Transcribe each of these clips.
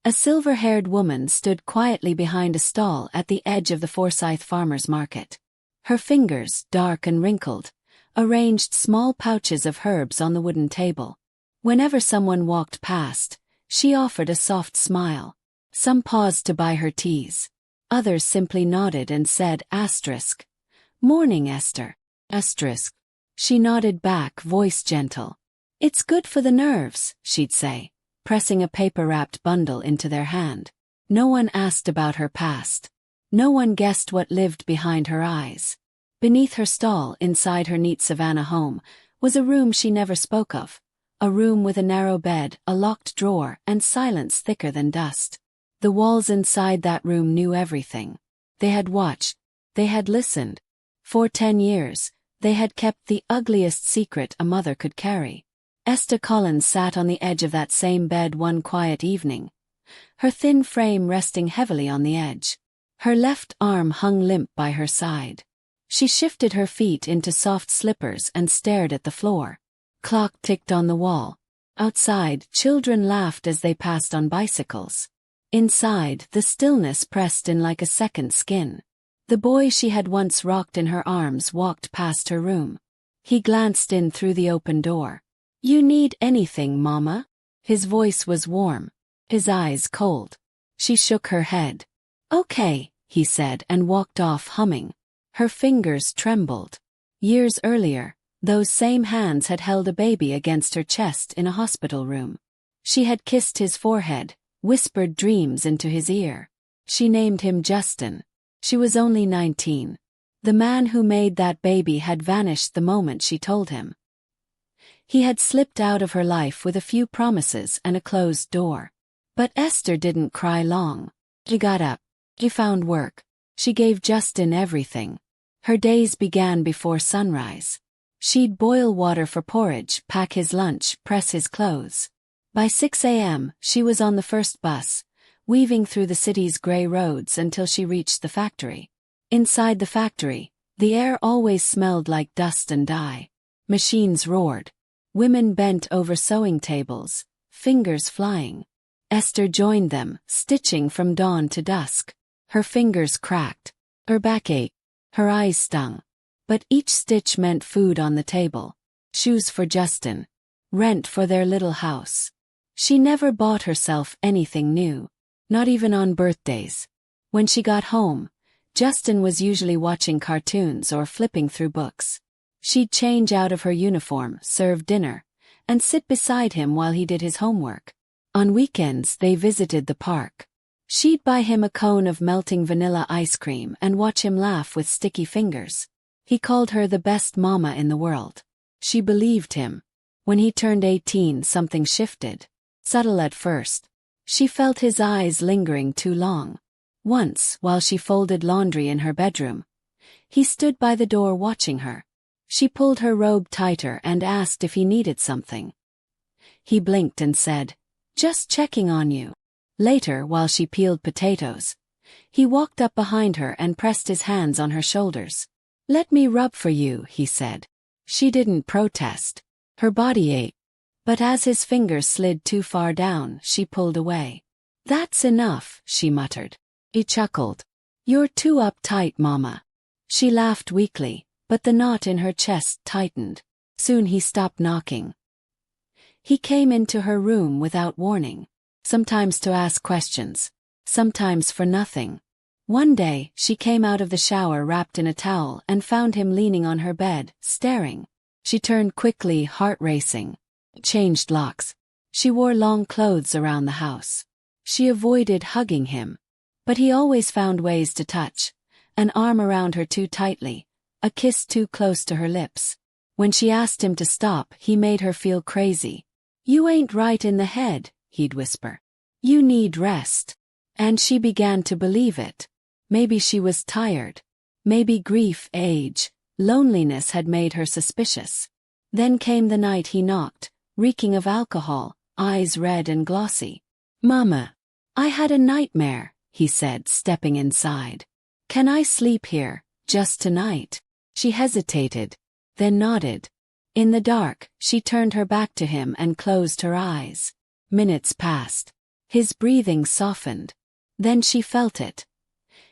A silver-haired woman stood quietly behind a stall at the edge of the Forsyth farmers' market. Her fingers, dark and wrinkled, arranged small pouches of herbs on the wooden table. Whenever someone walked past, she offered a soft smile. Some paused to buy her teas. Others simply nodded and said, asterisk, "Morning, Esther." Asterisk. She nodded back, voice gentle. "It's good for the nerves," she'd say, pressing a paper-wrapped bundle into their hand. No one asked about her past. No one guessed what lived behind her eyes. Beneath her stall, inside her neat Savannah home, was a room she never spoke of. A room with a narrow bed, a locked drawer, and silence thicker than dust. The walls inside that room knew everything. They had watched. They had listened. For 10 years, they had kept the ugliest secret a mother could carry. Esther Collins sat on the edge of that same bed one quiet evening, her thin frame resting heavily on the edge. Her left arm hung limp by her side. She shifted her feet into soft slippers and stared at the floor. Clock ticked on the wall. Outside, children laughed as they passed on bicycles. Inside, the stillness pressed in like a second skin. The boy she had once rocked in her arms walked past her room. He glanced in through the open door. "You need anything, Mama?" His voice was warm. His eyes cold. She shook her head. "Okay," he said and walked off humming. Her fingers trembled. Years earlier, those same hands had held a baby against her chest in a hospital room. She had kissed his forehead, whispered dreams into his ear. She named him Justin. She was only 19. The man who made that baby had vanished the moment she told him. He had slipped out of her life with a few promises and a closed door. But Esther didn't cry long. She got up. She found work. She gave Justin everything. Her days began before sunrise. She'd boil water for porridge, pack his lunch, press his clothes. By 6 a.m., she was on the first bus, weaving through the city's gray roads until she reached the factory. Inside the factory, the air always smelled like dust and dye. Machines roared. Women bent over sewing tables, fingers flying. Esther joined them, stitching from dawn to dusk. Her fingers cracked. Her back ached. Her eyes stung. But each stitch meant food on the table. Shoes for Justin. Rent for their little house. She never bought herself anything new. Not even on birthdays. When she got home, Justin was usually watching cartoons or flipping through books. She'd change out of her uniform, serve dinner, and sit beside him while he did his homework. On weekends they visited the park. She'd buy him a cone of melting vanilla ice cream and watch him laugh with sticky fingers. He called her the best mama in the world. She believed him. When he turned 18, something shifted. Subtle at first. She felt his eyes lingering too long. Once, while she folded laundry in her bedroom, he stood by the door watching her. She pulled her robe tighter and asked if he needed something. He blinked and said, "Just checking on you." Later, while she peeled potatoes, he walked up behind her and pressed his hands on her shoulders. "Let me rub for you," he said. She didn't protest. Her body ached. But as his fingers slid too far down, she pulled away. "That's enough," she muttered. He chuckled. "You're too uptight, Mama." She laughed weakly, but the knot in her chest tightened. Soon he stopped knocking. He came into her room without warning. Sometimes to ask questions. Sometimes for nothing. One day, she came out of the shower wrapped in a towel and found him leaning on her bed, staring. She turned quickly, heart racing. Changed locks. She wore long clothes around the house. She avoided hugging him. But he always found ways to touch. An arm around her too tightly. A kiss too close to her lips. When she asked him to stop, he made her feel crazy. "You ain't right in the head," he'd whisper. "You need rest." And she began to believe it. Maybe she was tired. Maybe grief, age, loneliness had made her suspicious. Then came the night he knocked, reeking of alcohol, eyes red and glossy. "Mama, I had a nightmare," he said, stepping inside. "Can I sleep here, just tonight?" She hesitated, then nodded. In the dark, she turned her back to him and closed her eyes. Minutes passed. His breathing softened. Then she felt it.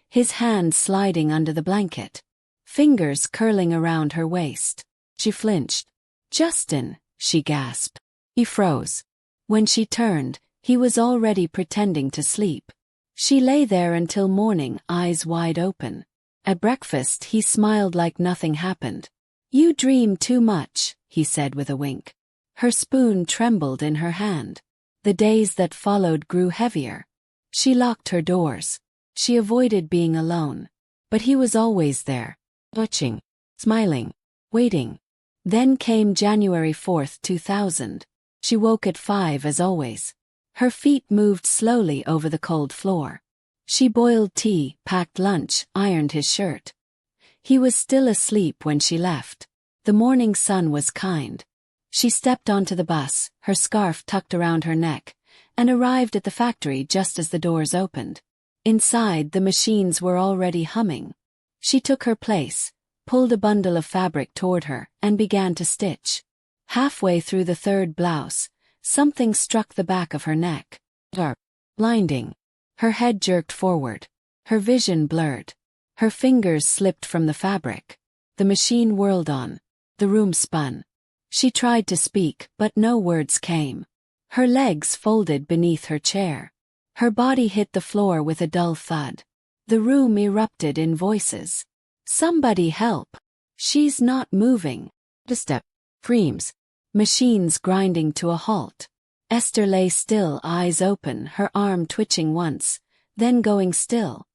His hand sliding under the blanket. Fingers curling around her waist. She flinched. "Justin," she gasped. He froze. When she turned, he was already pretending to sleep. She lay there until morning, eyes wide open. At breakfast he smiled like nothing happened. "You dream too much," he said with a wink. Her spoon trembled in her hand. The days that followed grew heavier. She locked her doors. She avoided being alone. But he was always there, watching, smiling, waiting. Then came January 4th, 2000. She woke at 5 as always. Her feet moved slowly over the cold floor. She boiled tea, packed lunch, ironed his shirt. He was still asleep when she left. The morning sun was kind. She stepped onto the bus, her scarf tucked around her neck, and arrived at the factory just as the doors opened. Inside, the machines were already humming. She took her place, pulled a bundle of fabric toward her, and began to stitch. Halfway through the third blouse, something struck the back of her neck. Dark. Blinding. Her head jerked forward. Her vision blurred. Her fingers slipped from the fabric. The machine whirled on. The room spun. She tried to speak, but no words came. Her legs folded beneath her chair. Her body hit the floor with a dull thud. The room erupted in voices. "Somebody help! She's not moving." A step. Screams. Machines grinding to a halt. Esther lay still, eyes open, her arm twitching once, then going still.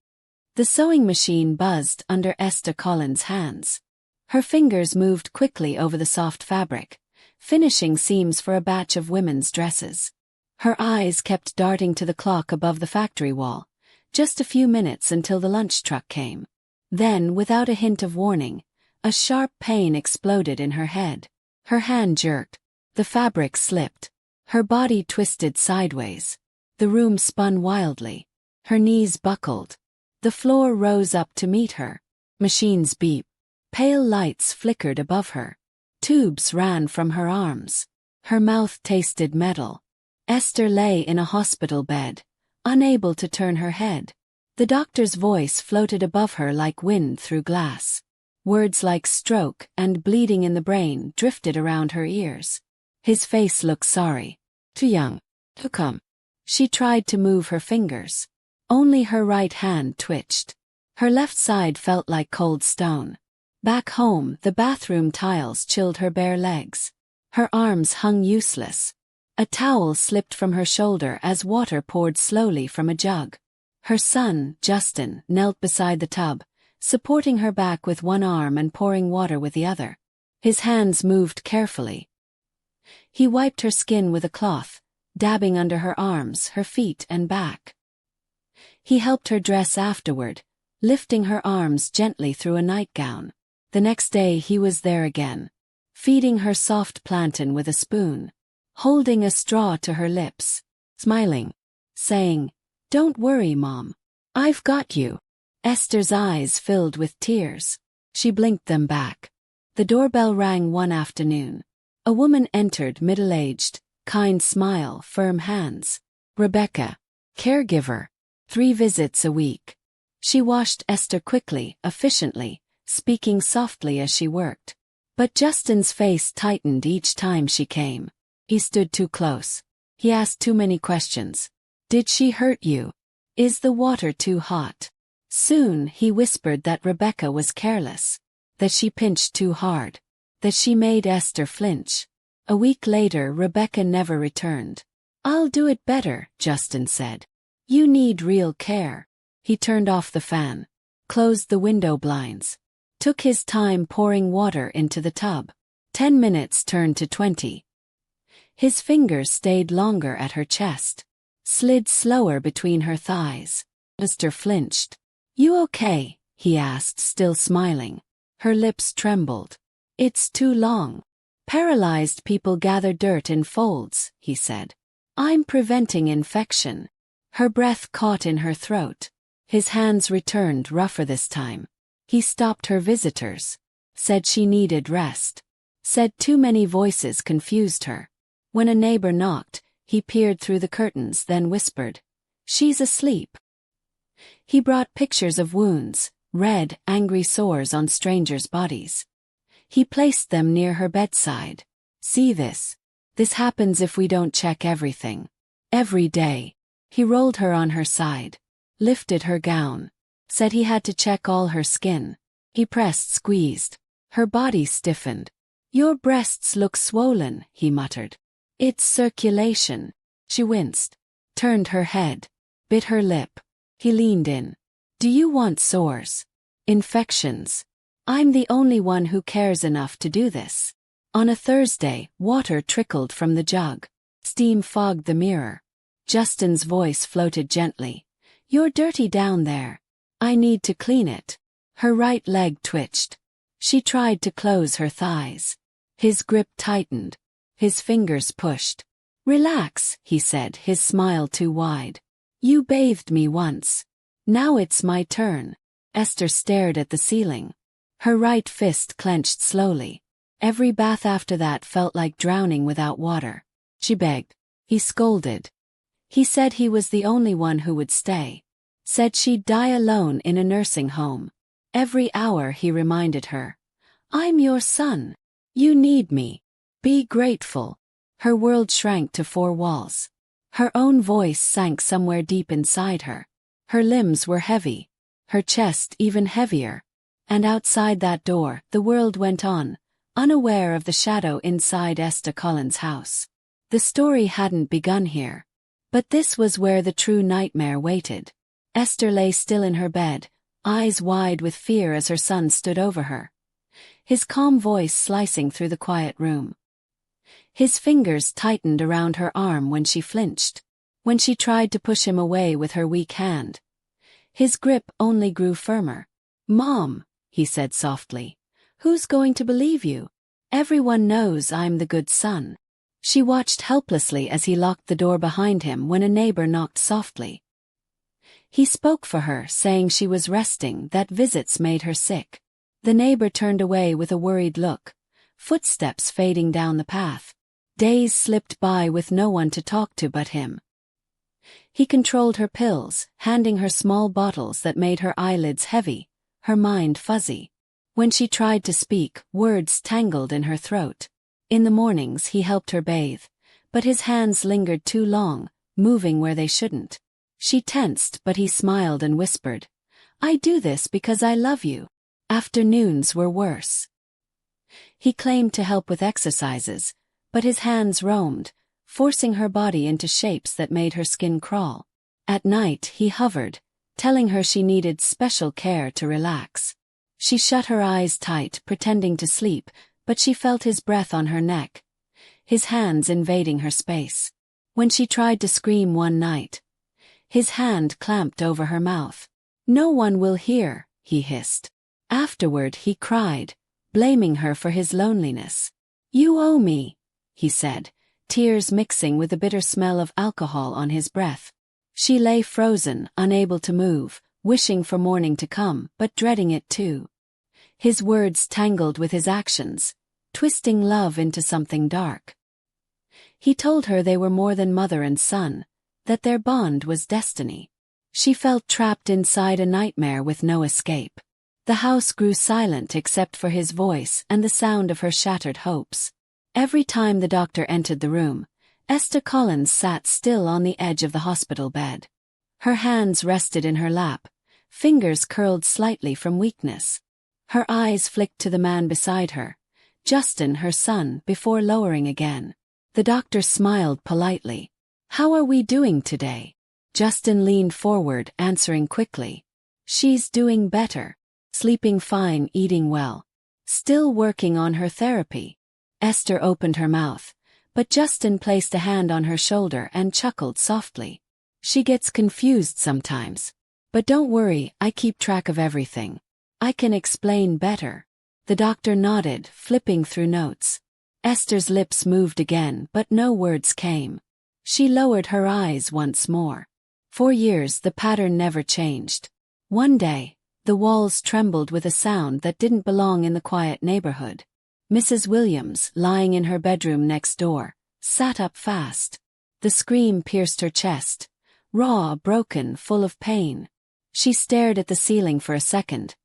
The sewing machine buzzed under Esther Collins' hands. Her fingers moved quickly over the soft fabric, finishing seams for a batch of women's dresses. Her eyes kept darting to the clock above the factory wall, just a few minutes until the lunch truck came. Then, without a hint of warning, a sharp pain exploded in her head. Her hand jerked. The fabric slipped. Her body twisted sideways. The room spun wildly. Her knees buckled. The floor rose up to meet her. Machines beeped. Pale lights flickered above her. Tubes ran from her arms. Her mouth tasted metal. Esther lay in a hospital bed, unable to turn her head. The doctor's voice floated above her like wind through glass. Words like stroke and bleeding in the brain drifted around her ears. His face looked sorry. "Too young. To come." She tried to move her fingers. Only her right hand twitched. Her left side felt like cold stone. Back home, the bathroom tiles chilled her bare legs. Her arms hung useless. A towel slipped from her shoulder as water poured slowly from a jug. Her son, Justin, knelt beside the tub, supporting her back with one arm and pouring water with the other. His hands moved carefully. He wiped her skin with a cloth, dabbing under her arms, her feet and back. He helped her dress afterward, lifting her arms gently through a nightgown. The next day he was there again, feeding her soft plantain with a spoon, holding a straw to her lips, smiling, saying, "Don't worry, Mom. I've got you." Esther's eyes filled with tears. She blinked them back. The doorbell rang one afternoon. A woman entered, middle-aged, kind smile, firm hands. Rebecca, caregiver, 3 visits a week. She washed Esther quickly, efficiently, speaking softly as she worked. But Justin's face tightened each time she came. He stood too close. He asked too many questions. "Did she hurt you? Is the water too hot?" Soon he whispered that Rebecca was careless, that she pinched too hard, that she made Esther flinch. A week later, Rebecca never returned. "I'll do it better," Justin said. "You need real care." He turned off the fan, closed the window blinds, took his time pouring water into the tub. 10 minutes turned to 20. His fingers stayed longer at her chest, slid slower between her thighs. Esther flinched. "You okay?" he asked, still smiling. Her lips trembled. "It's too long. Paralyzed people gather dirt in folds," he said. "I'm preventing infection." Her breath caught in her throat. His hands returned, rougher this time. He stopped her visitors. Said she needed rest. Said too many voices confused her. When a neighbor knocked, He peered through the curtains, then whispered, "She's asleep." He brought pictures of wounds, red, angry sores on strangers' bodies. He placed them near her bedside. "See this? This happens if we don't check everything. Every day." He rolled her on her side, lifted her gown, said he had to check all her skin. He pressed, squeezed. Her body stiffened. "Your breasts look swollen," he muttered. "It's circulation." She winced, turned her head, bit her lip. He leaned in. "Do you want sores? Infections? I'm the only one who cares enough to do this." On a Thursday, water trickled from the jug. Steam fogged the mirror. Justin's voice floated gently. "You're dirty down there. I need to clean it." Her right leg twitched. She tried to close her thighs. His grip tightened. His fingers pushed. "Relax," he said, his smile too wide. "You bathed me once. Now it's my turn." Esther stared at the ceiling. Her right fist clenched slowly. Every bath after that felt like drowning without water. She begged. He scolded. He said he was the only one who would stay. Said she'd die alone in a nursing home. Every hour he reminded her, "I'm your son. You need me. Be grateful." Her world shrank to four walls. Her own voice sank somewhere deep inside her. Her limbs were heavy, her chest even heavier. And outside that door, the world went on, unaware of the shadow inside Esther Collins' house. The story hadn't begun here. But this was where the true nightmare waited. Esther lay still in her bed, eyes wide with fear as her son stood over her. His calm voice slicing through the quiet room. His fingers tightened around her arm when she flinched, when she tried to push him away with her weak hand. His grip only grew firmer. "Mom," he said softly, "who's going to believe you? Everyone knows I'm the good son." She watched helplessly as he locked the door behind him when a neighbor knocked softly. He spoke for her, saying she was resting, that visits made her sick. The neighbor turned away with a worried look, footsteps fading down the path. Days slipped by with no one to talk to but him. He controlled her pills, handing her small bottles that made her eyelids heavy, her mind fuzzy. When she tried to speak, words tangled in her throat. In the mornings he helped her bathe, but his hands lingered too long, moving where they shouldn't. She tensed, but he smiled and whispered, "I do this because I love you." Afternoons were worse. He claimed to help with exercises, but his hands roamed, forcing her body into shapes that made her skin crawl. At night he hovered, telling her she needed special care to relax. She shut her eyes tight, pretending to sleep, but she felt his breath on her neck, his hands invading her space. When she tried to scream one night, his hand clamped over her mouth. "No one will hear," he hissed. Afterward he cried, blaming her for his loneliness. "You owe me," he said, tears mixing with the bitter smell of alcohol on his breath. She lay frozen, unable to move, wishing for morning to come, but dreading it too. His words tangled with his actions, twisting love into something dark. He told her they were more than mother and son, that their bond was destiny. She felt trapped inside a nightmare with no escape. The house grew silent except for his voice and the sound of her shattered hopes. Every time the doctor entered the room, Esther Collins sat still on the edge of the hospital bed. Her hands rested in her lap, fingers curled slightly from weakness. Her eyes flicked to the man beside her, Justin, her son, before lowering again. The doctor smiled politely. "How are we doing today?" Justin leaned forward, answering quickly. "She's doing better. Sleeping fine, eating well. Still working on her therapy." Esther opened her mouth, but Justin placed a hand on her shoulder and chuckled softly. "She gets confused sometimes. But don't worry, I keep track of everything. I can explain better." The doctor nodded, flipping through notes. Esther's lips moved again, but no words came. She lowered her eyes once more. For years the pattern never changed. One day, the walls trembled with a sound that didn't belong in the quiet neighborhood. Mrs. Williams, lying in her bedroom next door, sat up fast. The scream pierced her chest, raw, broken, full of pain. She stared at the ceiling for a second,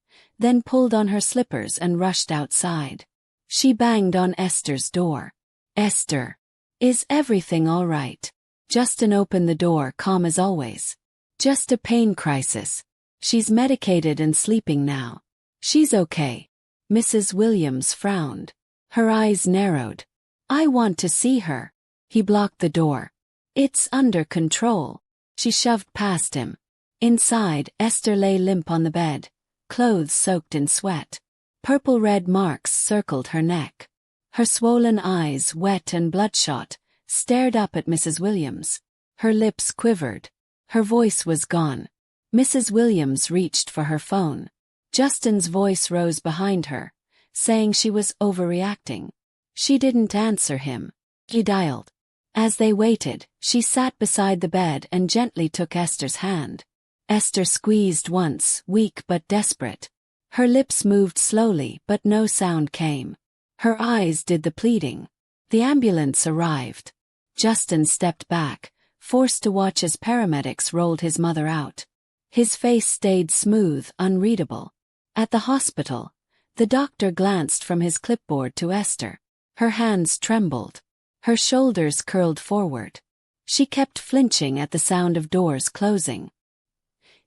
then pulled on her slippers and rushed outside. She banged on Esther's door. "Esther, is everything all right?" Justin opened the door, calm as always. "Just a pain crisis. She's medicated and sleeping now. She's okay." Mrs. Williams frowned. Her eyes narrowed. "I want to see her." He blocked the door. "It's under control." She shoved past him. Inside, Esther lay limp on the bed, clothes soaked in sweat. Purple-red marks circled her neck. Her swollen eyes, wet and bloodshot, stared up at Mrs. Williams. Her lips quivered. Her voice was gone. Mrs. Williams reached for her phone. Justin's voice rose behind her, saying she was overreacting. She didn't answer him. He dialed. As they waited, she sat beside the bed and gently took Esther's hand. Esther squeezed once, weak but desperate. Her lips moved slowly, but no sound came. Her eyes did the pleading. The ambulance arrived. Justin stepped back, forced to watch as paramedics rolled his mother out. His face stayed smooth, unreadable. At the hospital, the doctor glanced from his clipboard to Esther. Her hands trembled. Her shoulders curled forward. She kept flinching at the sound of doors closing.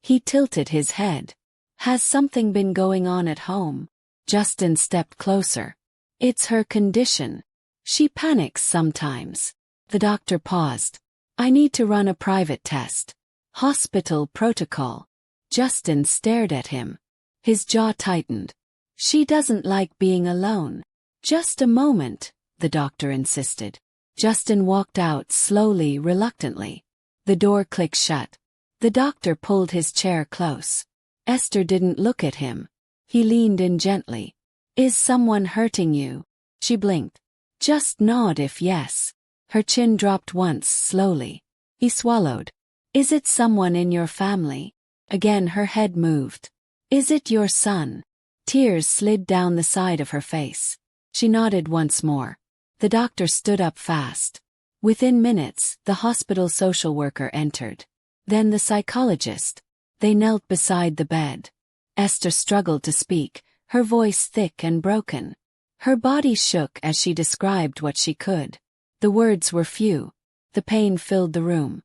He tilted his head. "Has something been going on at home?" Justin stepped closer. "It's her condition. She panics sometimes." The doctor paused. "I need to run a private test." "Hospital protocol." Justin stared at him. His jaw tightened. "She doesn't like being alone." "Just a moment," the doctor insisted. Justin walked out slowly, reluctantly. The door clicked shut. The doctor pulled his chair close. Esther didn't look at him. He leaned in gently. "Is someone hurting you?" She blinked. "Just nod if yes." Her chin dropped once, slowly. He swallowed. "Is it someone in your family?" Again her head moved. "Is it your son?" Tears slid down the side of her face. She nodded once more. The doctor stood up fast. Within minutes, the hospital social worker entered. Then the psychologist. They knelt beside the bed. Esther struggled to speak, her voice thick and broken. Her body shook as she described what she could. The words were few. The pain filled the room.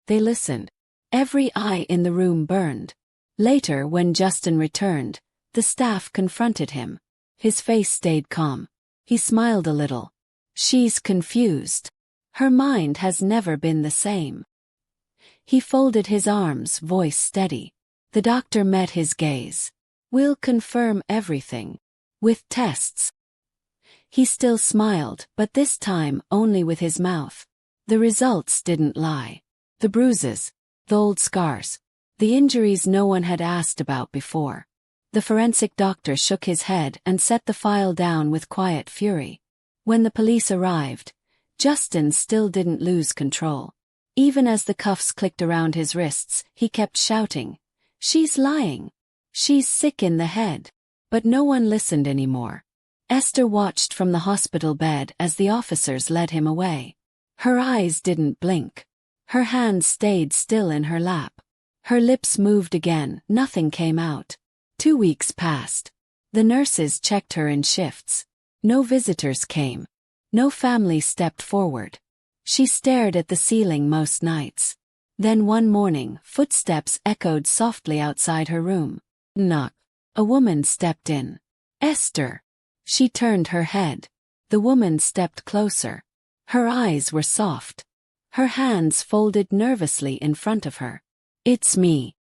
They listened. Every eye in the room burned. Later, when Justin returned, the staff confronted him. His face stayed calm. He smiled a little. "She's confused. Her mind has never been the same." He folded his arms, voice steady. The doctor met his gaze. "We'll confirm everything. With tests." He still smiled, but this time only with his mouth. The results didn't lie. The bruises, the old scars, the injuries no one had asked about before. The forensic doctor shook his head and set the file down with quiet fury. When the police arrived, Justin still didn't lose control. Even as the cuffs clicked around his wrists, he kept shouting, "She's lying. She's sick in the head." But no one listened anymore. Esther watched from the hospital bed as the officers led him away. Her eyes didn't blink. Her hands stayed still in her lap. Her lips moved again, nothing came out. 2 weeks passed. The nurses checked her in shifts. No visitors came. No family stepped forward. She stared at the ceiling most nights. Then one morning, footsteps echoed softly outside her room. Knock. A woman stepped in. "Esther." She turned her head. The woman stepped closer. Her eyes were soft. Her hands folded nervously in front of her. "It's me.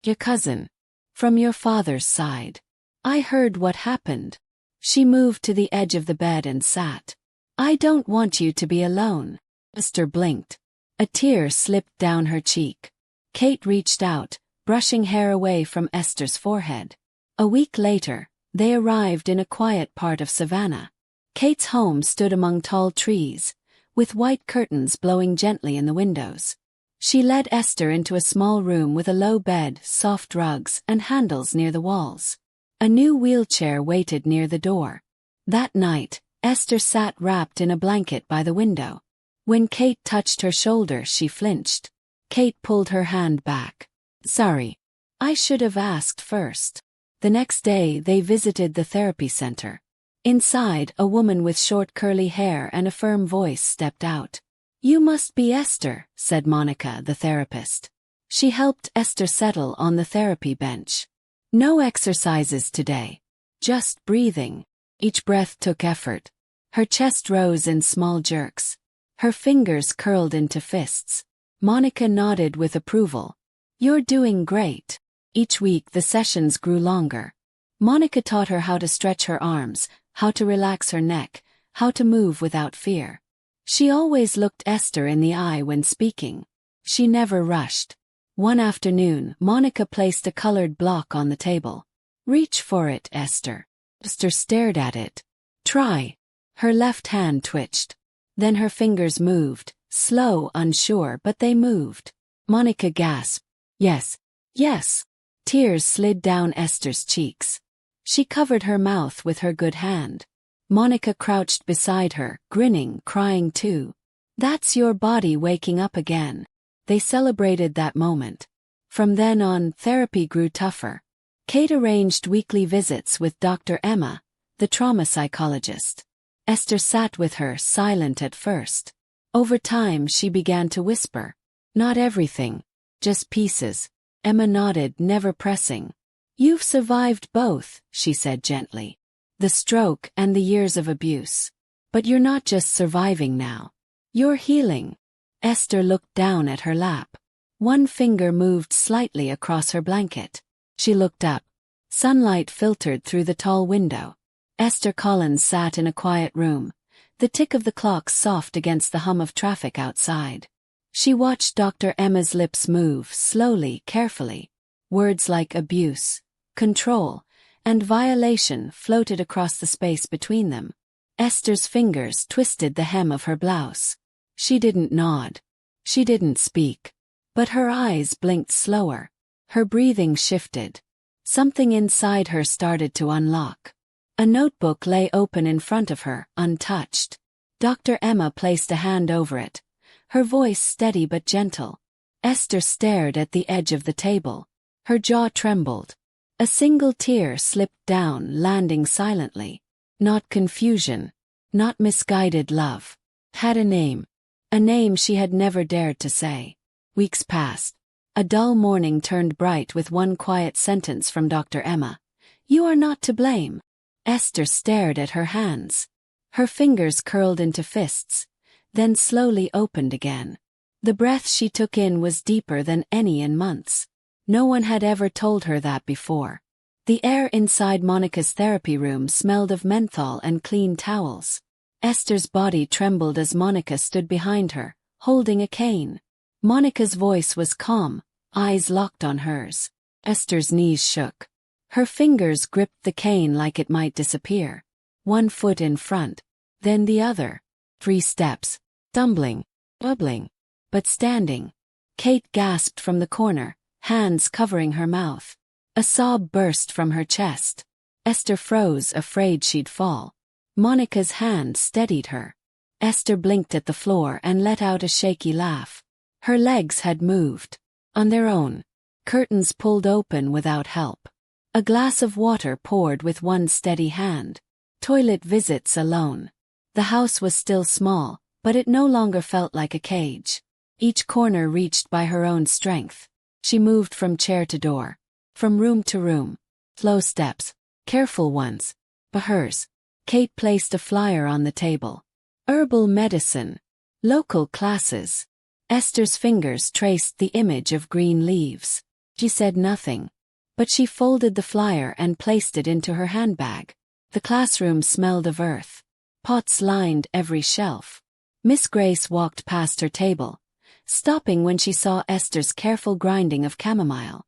Your cousin. From your father's side. I heard what happened." She moved to the edge of the bed and sat. "I don't want you to be alone." Esther blinked. A tear slipped down her cheek. Kate reached out, brushing hair away from Esther's forehead. A week later, they arrived in a quiet part of Savannah. Kate's home stood among tall trees, with white curtains blowing gently in the windows. She led Esther into a small room with a low bed, soft rugs, and handles near the walls. A new wheelchair waited near the door. That night, Esther sat wrapped in a blanket by the window. When Kate touched her shoulder, she flinched. Kate pulled her hand back. Sorry. I should have asked first. The next day, they visited the therapy center. Inside, a woman with short curly hair and a firm voice stepped out. You must be Esther, said Monica, the therapist. She helped Esther settle on the therapy bench. No exercises today. Just breathing. Each breath took effort. Her chest rose in small jerks. Her fingers curled into fists. Monica nodded with approval. You're doing great. Each week the sessions grew longer. Monica taught her how to stretch her arms, how to relax her neck, how to move without fear. She always looked Esther in the eye when speaking. She never rushed. One afternoon, Monica placed a colored block on the table. Reach for it, Esther. Esther stared at it. Try. Her left hand twitched. Then her fingers moved, slow, unsure, but they moved. Monica gasped. Yes. Yes. Tears slid down Esther's cheeks. She covered her mouth with her good hand. Monica crouched beside her, grinning, crying too. That's your body waking up again. They celebrated that moment. From then on, therapy grew tougher. Kate arranged weekly visits with Dr. Emma, the trauma psychologist. Esther sat with her, silent at first. Over time, she began to whisper. Not everything. Just pieces. Emma nodded, never pressing. You've survived both, she said gently. The stroke and the years of abuse. But you're not just surviving now. You're healing. Esther looked down at her lap. One finger moved slightly across her blanket. She looked up. Sunlight filtered through the tall window. Esther Collins sat in a quiet room, the tick of the clock soft against the hum of traffic outside. She watched Dr. Emma's lips move, slowly, carefully. Words like abuse, control, and violation floated across the space between them. Esther's fingers twisted the hem of her blouse. She didn't nod. She didn't speak. But her eyes blinked slower. Her breathing shifted. Something inside her started to unlock. A notebook lay open in front of her, untouched. Dr. Emma placed a hand over it, her voice steady but gentle. Esther stared at the edge of the table. Her jaw trembled. A single tear slipped down, landing silently. Not confusion. Not misguided love. Had a name. A name she had never dared to say. Weeks passed. A dull morning turned bright with one quiet sentence from Dr. Emma. You are not to blame. Esther stared at her hands. Her fingers curled into fists, then slowly opened again. The breath she took in was deeper than any in months. No one had ever told her that before. The air inside Monica's therapy room smelled of menthol and clean towels. Esther's body trembled as Monica stood behind her, holding a cane. Monica's voice was calm, eyes locked on hers. Esther's knees shook. Her fingers gripped the cane like it might disappear. One foot in front, then the other. 3 steps, stumbling, bubbling, but standing. Kate gasped from the corner, hands covering her mouth. A sob burst from her chest. Esther froze, afraid she'd fall. Monica's hand steadied her. Esther blinked at the floor and let out a shaky laugh. Her legs had moved. On their own. Curtains pulled open without help. A glass of water poured with one steady hand. Toilet visits alone. The house was still small, but it no longer felt like a cage. Each corner reached by her own strength. She moved from chair to door. From room to room. Slow steps. Careful ones. But hers. Kate placed a flyer on the table. Herbal medicine. Local classes. Esther's fingers traced the image of green leaves. She said nothing. But she folded the flyer and placed it into her handbag. The classroom smelled of earth. Pots lined every shelf. Miss Grace walked past her table, stopping when she saw Esther's careful grinding of chamomile.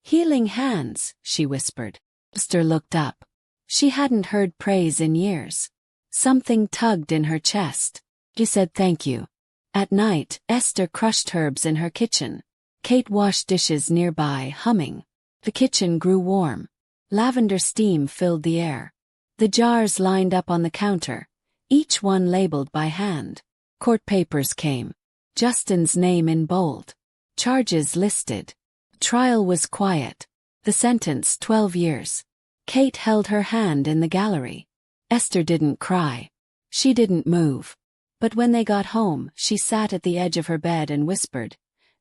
Healing hands, she whispered. Esther looked up. She hadn't heard praise in years. Something tugged in her chest. She said thank you. At night, Esther crushed herbs in her kitchen. Kate washed dishes nearby, humming. The kitchen grew warm. Lavender steam filled the air. The jars lined up on the counter, each one labeled by hand. Court papers came. Justin's name in bold. Charges listed. Trial was quiet. The sentence 12 years. Kate held her hand in the gallery. Esther didn't cry. She didn't move. But when they got home, she sat at the edge of her bed and whispered,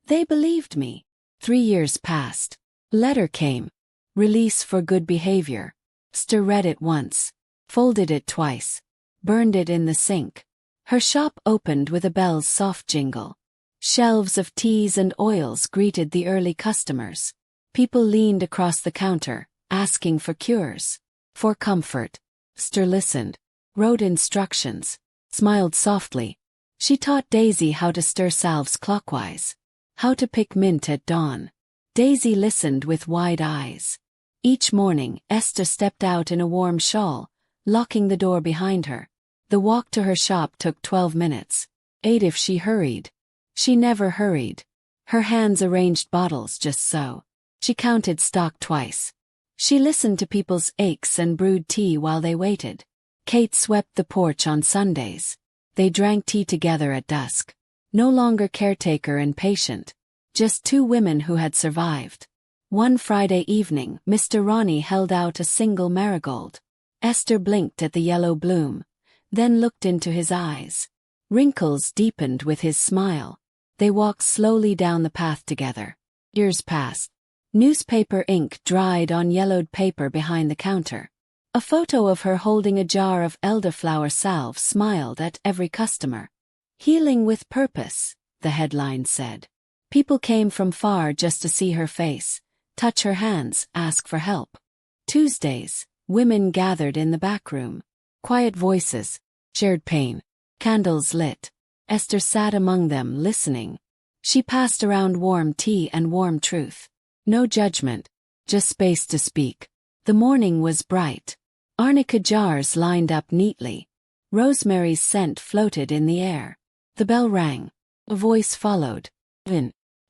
"They believed me." 3 years passed. Letter came. Release for good behavior. Esther read it once. Folded it twice. Burned it in the sink. Her shop opened with a bell's soft jingle. Shelves of teas and oils greeted the early customers. People leaned across the counter, asking for cures. For comfort. Esther listened. Wrote instructions. Smiled softly. She taught Daisy how to stir salves clockwise. How to pick mint at dawn. Daisy listened with wide eyes. Each morning, Esther stepped out in a warm shawl, locking the door behind her. The walk to her shop took 12 minutes. 8 if she hurried. She never hurried. Her hands arranged bottles just so. She counted stock twice. She listened to people's aches and brewed tea while they waited. Kate swept the porch on Sundays. They drank tea together at dusk. No longer caretaker and patient. Just 2 women who had survived. One Friday evening, Mr. Ronnie held out a single marigold. Esther blinked at the yellow bloom, then looked into his eyes. Wrinkles deepened with his smile. They walked slowly down the path together. Years passed. Newspaper ink dried on yellowed paper behind the counter. A photo of her holding a jar of elderflower salve smiled at every customer. "Healing with purpose," the headline said. People came from far just to see her face, touch her hands, ask for help. Tuesdays, women gathered in the back room. Quiet voices, shared pain, candles lit. Esther sat among them, listening. She passed around warm tea and warm truth. No judgment, just space to speak. The morning was bright. Arnica jars lined up neatly. Rosemary's scent floated in the air. The bell rang. A voice followed.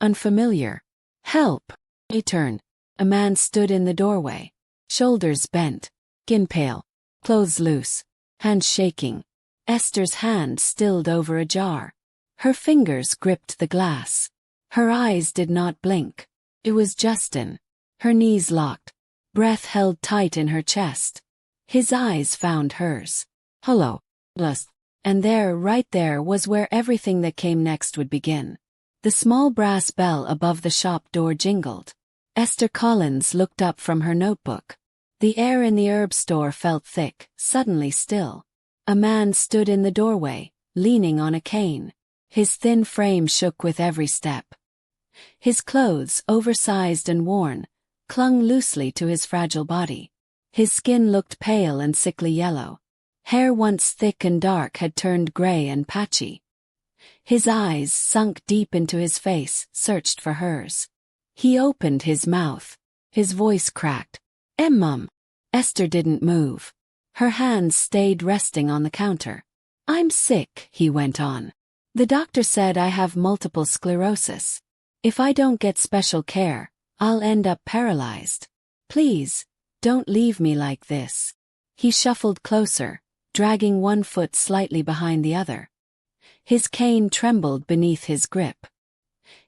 Unfamiliar. "Help!" He turned. A man stood in the doorway. Shoulders bent. Skin pale. Clothes loose. Hands shaking. Esther's hand stilled over a jar. Her fingers gripped the glass. Her eyes did not blink. It was Justin. Her knees locked. Breath held tight in her chest. His eyes found hers. "Hello." Lust. And there, right there, was where everything that came next would begin. The small brass bell above the shop door jingled. Esther Collins looked up from her notebook. The air in the herb store felt thick, suddenly still. A man stood in the doorway, leaning on a cane. His thin frame shook with every step. His clothes, oversized and worn, clung loosely to his fragile body. His skin looked pale and sickly yellow. Hair once thick and dark had turned gray and patchy. His eyes, sunk deep into his face, searched for hers. He opened his mouth. His voice cracked. Mum." Esther didn't move. Her hands stayed resting on the counter. "I'm sick," he went on. "The doctor said I have multiple sclerosis. If I don't get special care, I'll end up paralyzed. Please, don't leave me like this." He shuffled closer, dragging one foot slightly behind the other. His cane trembled beneath his grip.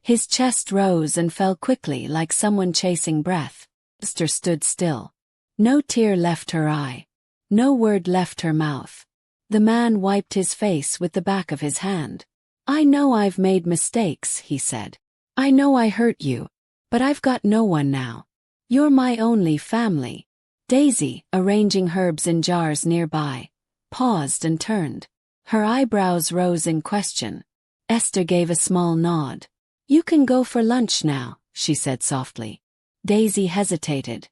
His chest rose and fell quickly like someone chasing breath. Esther stood still. No tear left her eye. No word left her mouth. The man wiped his face with the back of his hand. "I know I've made mistakes," he said. "I know I hurt you. But I've got no one now. You're my only family." Daisy, arranging herbs in jars nearby, paused and turned. Her eyebrows rose in question. Esther gave a small nod. "You can go for lunch now," she said softly. Daisy hesitated,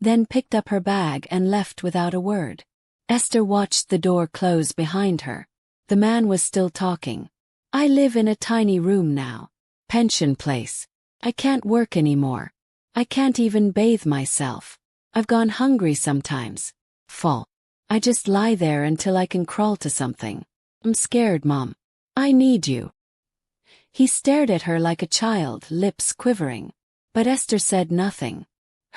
then picked up her bag and left without a word. Esther watched the door close behind her. The man was still talking. "I live in a tiny room now. Pension place. I can't work anymore. I can't even bathe myself. I've gone hungry sometimes. Fall. I just lie there until I can crawl to something. I'm scared, Mom. I need you." He stared at her like a child, lips quivering. But Esther said nothing.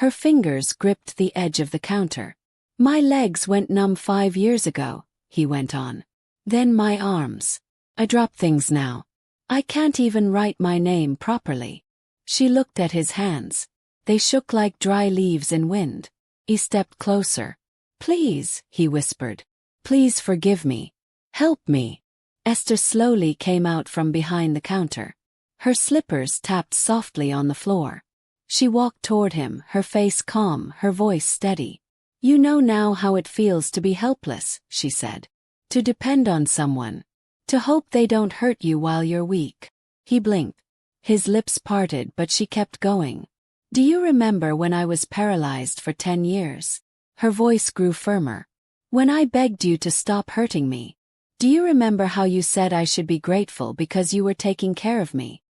Her fingers gripped the edge of the counter. "My legs went numb 5 years ago," he went on. "Then my arms. I drop things now. I can't even write my name properly. She looked at his hands. They shook like dry leaves in wind. He stepped closer. Please, he whispered. Please forgive me. Help me. Esther slowly came out from behind the counter. Her slippers tapped softly on the floor. She walked toward him, her face calm, her voice steady. You know now how it feels to be helpless, she said. To depend on someone. To hope they don't hurt you while you're weak. He blinked. His lips parted, but she kept going. Do you remember when I was paralyzed for 10 years? Her voice grew firmer. When I begged you to stop hurting me. Do you remember how you said I should be grateful because you were taking care of me?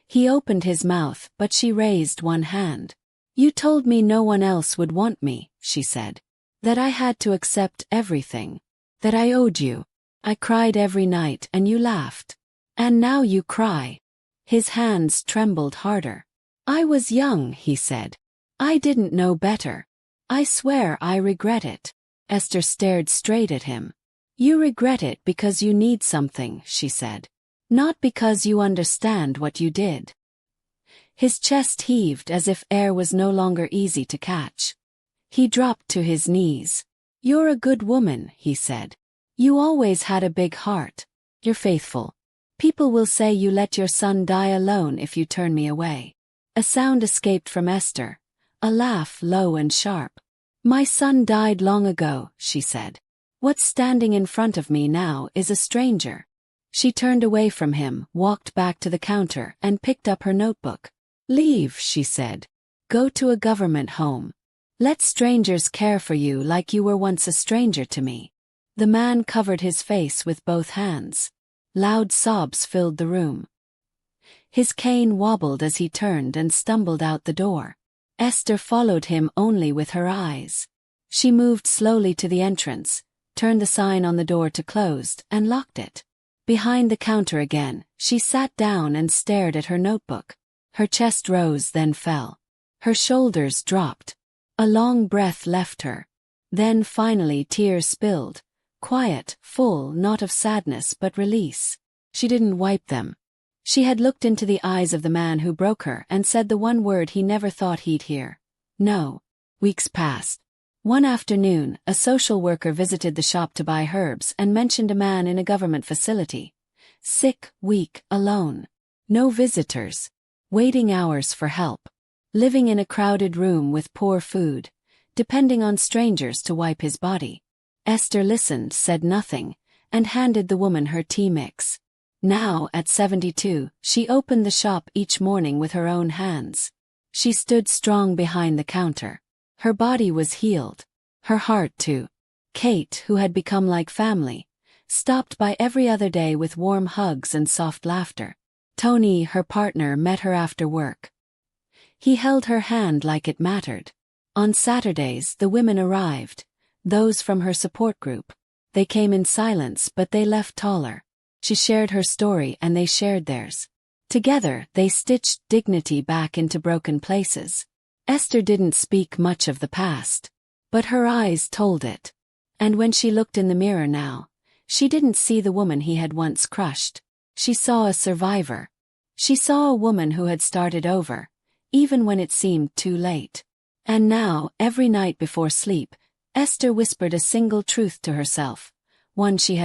He opened his mouth, but she raised one hand. You told me no one else would want me, she said. That I had to accept everything. That I owed you. I cried every night and you laughed. And now you cry. His hands trembled harder. I was young, he said. I didn't know better. I swear I regret it. Esther stared straight at him. You regret it because you need something, she said. Not because you understand what you did. His chest heaved as if air was no longer easy to catch. He dropped to his knees. You're a good woman, he said. You always had a big heart. You're faithful. People will say you let your son die alone if you turn me away. A sound escaped from Esther. A laugh low and sharp. My son died long ago, she said. What's standing in front of me now is a stranger. She turned away from him, walked back to the counter, and picked up her notebook. Leave, she said. Go to a government home. Let strangers care for you like you were once a stranger to me. The man covered his face with both hands. Loud sobs filled the room. His cane wobbled as he turned and stumbled out the door. Esther followed him only with her eyes. She moved slowly to the entrance, turned the sign on the door to closed, and locked it. Behind the counter again, she sat down and stared at her notebook. Her chest rose, then fell. Her shoulders dropped. A long breath left her. Then finally tears spilled. Quiet, full, not of sadness but release. She didn't wipe them. She had looked into the eyes of the man who broke her and said the one word he never thought he'd hear. No. Weeks passed. One afternoon, a social worker visited the shop to buy herbs and mentioned a man in a government facility. Sick, weak, alone. No visitors. Waiting hours for help. Living in a crowded room with poor food. Depending on strangers to wipe his body. Esther listened, said nothing, and handed the woman her tea mix. Now, at 72, she opened the shop each morning with her own hands. She stood strong behind the counter. Her body was healed. Her heart too. Kate, who had become like family, stopped by every other day with warm hugs and soft laughter. Tony, her partner, met her after work. He held her hand like it mattered. On Saturdays, the women arrived, those from her support group. They came in silence, but they left taller. She shared her story and they shared theirs. Together, they stitched dignity back into broken places. Esther didn't speak much of the past, but her eyes told it. And when she looked in the mirror now, she didn't see the woman he had once crushed. She saw a survivor. She saw a woman who had started over, even when it seemed too late. And now, every night before sleep, Esther whispered a single truth to herself, one she had